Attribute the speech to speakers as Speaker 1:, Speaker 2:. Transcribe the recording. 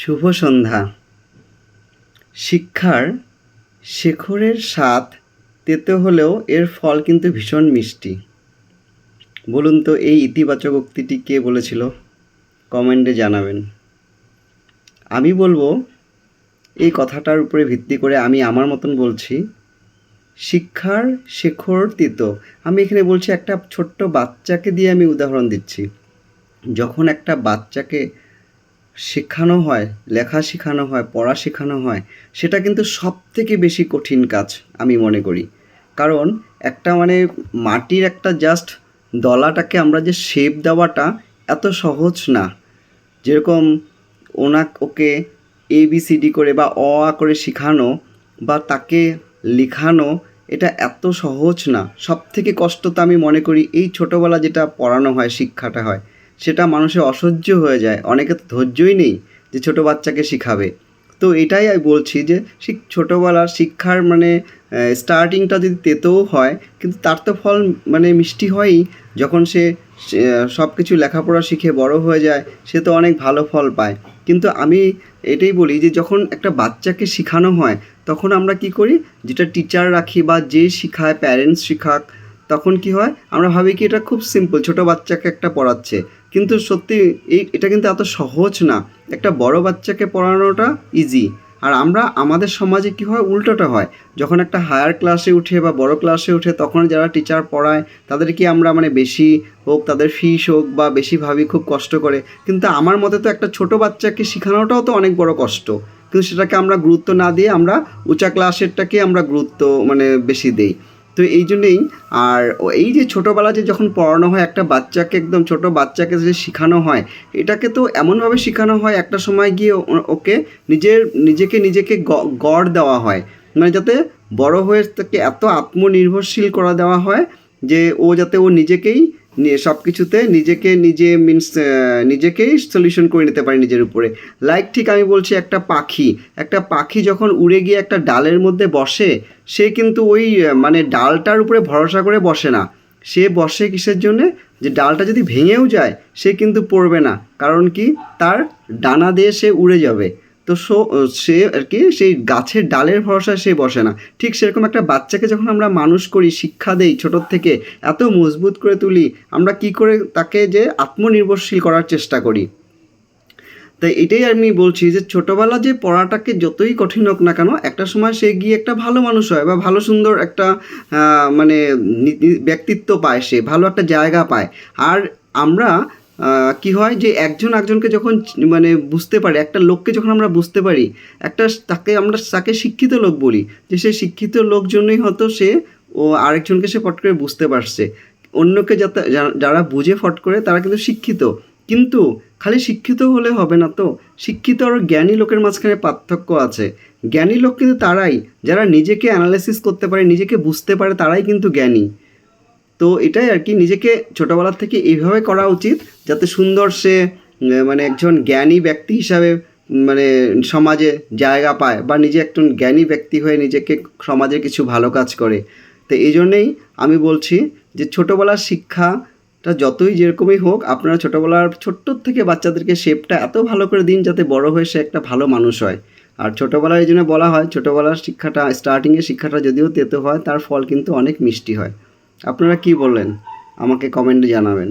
Speaker 1: শুভ সন্ধ্যা। শিক্ষার শেকড়ের স্বাদ তেতো হলেও এর ফল কিন্তু ভীষণ মিষ্টি। বলুন তো এই ইতিবাচক উক্তিটি কে বলেছিল? কমেন্টে জানাবেন। আমি বলবো এই কথাটার উপরে ভিত্তি করে আমি আমার মতন বলছি, শিক্ষার শেকড় তিতো। আমি এখানে বলছি একটা ছোট্ট বাচ্চাকে দিয়ে আমি উদাহরণ দিচ্ছি। যখন একটা বাচ্চাকে শেখানো হয়, লেখা শেখানো হয়, পড়া শেখানো হয়, সেটা কিন্তু সবথেকে বেশি কঠিন কাজ আমি মনে করি। কারণ একটা মাটির একটা জাস্ট দলাটাকে আমরা যে শেপ দেওয়াটা এত সহজ না। যেরকম ওকে ABCD করে বা অ আ করে শেখানো বা তাকে লেখানো, এটা এত সহজ না। সবথেকে কষ্ট তো আমি মনে করি এই ছোটোবেলা যেটা পড়ানো হয়, শিক্ষাটা হয়, সেটা মানুষের অসহ্য হয়ে যায়। অনেকে তো ধৈর্যই নেই যে ছোটো বাচ্চাকে শেখাবে। তো এটাই আমি বলছি যে ছোটোবেলার শিক্ষার স্টার্টিংটা যদি তেতোও হয়, কিন্তু তার তো ফল মিষ্টি হয়ই। যখন সে সব কিছু লেখাপড়া শিখে বড় হয়ে যায়, সে তো অনেক ভালো ফল পায়। কিন্তু আমি এটাই বলি যে যখন একটা বাচ্চাকে শেখানো হয়, তখন আমরা কি করি, যেটা টিচার রাখি বা যে শেখায়, প্যারেন্টস শেখাক, তখন কি হয়, আমরা ভাবি কি এটা খুব সিম্পল, ছোটো বাচ্চাকে একটা পড়াচ্ছে। কিন্তু সত্যি এটা কিন্তু এত সহজ না। একটা বড় বাচ্চাকে পড়ানোটা ইজি। আর আমাদের সমাজে কি হয়, উল্টোটা হয়। যখন একটা হায়ার ক্লাসে উঠে বা বড় ক্লাসে উঠে, তখন যারা টিচার পড়ায় তাদেরকে আমরা বেশি হোক, তাদের ফিস হোক বা বেশি ভাবি, খুব কষ্ট করে। কিন্তু আমার মতে তো একটা ছোটো বাচ্চাকে শেখানোটাও তো অনেক বড় কষ্ট, কিন্তু সেটাকে আমরা গুরুত্ব না দিয়ে আমরা উঁচা ক্লাসেরটাকে আমরা গুরুত্ব বেশি দিই। তো এই জন্যেই, আর এই যে ছোটোবেলা যে যখন পড়ানো হয় একটা বাচ্চাকে, একদম ছোটো বাচ্চাকে যে শেখানো হয়, এটাকে তো এমনভাবে শেখানো হয়, একটা সময় গিয়ে ওকে নিজেকে গড় দেওয়া হয়, যাতে বড় হয়ে তাকে এত আত্মনির্ভরশীল করা দেওয়া হয় যে যাতে নিজেকেই সব কিছুতে নিজেকেই সলিউশন করে নিতে পারে নিজের উপরে। ঠিক আমি বলছি, একটা পাখি যখন উড়ে গিয়ে একটা ডালের মধ্যে বসে, সে কিন্তু ওই ডালটার উপরে ভরসা করে বসে না। সে বসে কিসের জন্যে? যে ডালটা যদি ভেঙেও যায়, সে কিন্তু পড়বে না। কারণ কি, তার ডানা দিয়ে সে উড়ে যাবে। তো সে আর কি সেই গাছের ডালের ভরসায় সে বসে না। ঠিক সেরকম একটা বাচ্চাকে যখন আমরা মানুষ করি, শিক্ষা দেই ছোটোর থেকে, এত মজবুত করে তুলি, আমরা কি করে তাকে যে আত্মনির্ভরশীল করার চেষ্টা করি। তাই এটাই আমি বলছি যে ছোটোবেলা যে পড়াটাকে যতই কঠিন হোক না কেন, একটা সময় সে গিয়ে একটা ভালো মানুষ হয় বা ভালো সুন্দর একটা ব্যক্তিত্ব পায়, সে ভালো একটা জায়গা পায়। আর আমরা কি হয় যে একজনকে যখন বুঝতে পারি, একটা লোককে যখন আমরা বুঝতে পারি, তাকে শিক্ষিত লোক বলি, যে সে শিক্ষিত লোক জন্যই হয়তো সে আরেকজনকে সে ফট করে বুঝতে পারছে। অন্যকে যারা বুঝে ফট করে, তারা কিন্তু শিক্ষিত। কিন্তু খালি শিক্ষিত হলে হবে না তো, শিক্ষিত আর জ্ঞানী লোকের মাঝখানে পার্থক্য আছে। জ্ঞানী লোক কিন্তু তারাই যারা নিজেকে অ্যানালাইসিস করতে পারে, নিজেকে বুঝতে পারে, তারাই কিন্তু জ্ঞানী। তো এটাই আর কি, নিজেকে ছোটোবেলার থেকে এইভাবে করা উচিত, যাতে সুন্দর সে একজন জ্ঞানী ব্যক্তি হিসাবে সমাজে জায়গা পায়, বা নিজে একজন জ্ঞানী ব্যক্তি হয়ে নিজেকে সমাজে কিছু ভালো কাজ করে। তো এই জন্যেই আমি বলছি যে ছোটোবেলার শিক্ষাটা যতই যেরকমই হোক, আপনারা ছোটোবেলার ছোট্টর থেকে বাচ্চাদেরকে শেপটা এত ভালো করে দিন, যাতে বড় হয়ে সে একটা ভালো মানুষ হয়। আর ছোটোবেলায় এই জন্য বলা হয়, ছোটোবেলার শিক্ষাটা, স্টার্টিংয়ের শিক্ষাটা যদিও তেতো হয়, তার ফল কিন্তু অনেক মিষ্টি হয়। আপনারা কি বললেন? আমাকে কমেন্টে জানাবেন।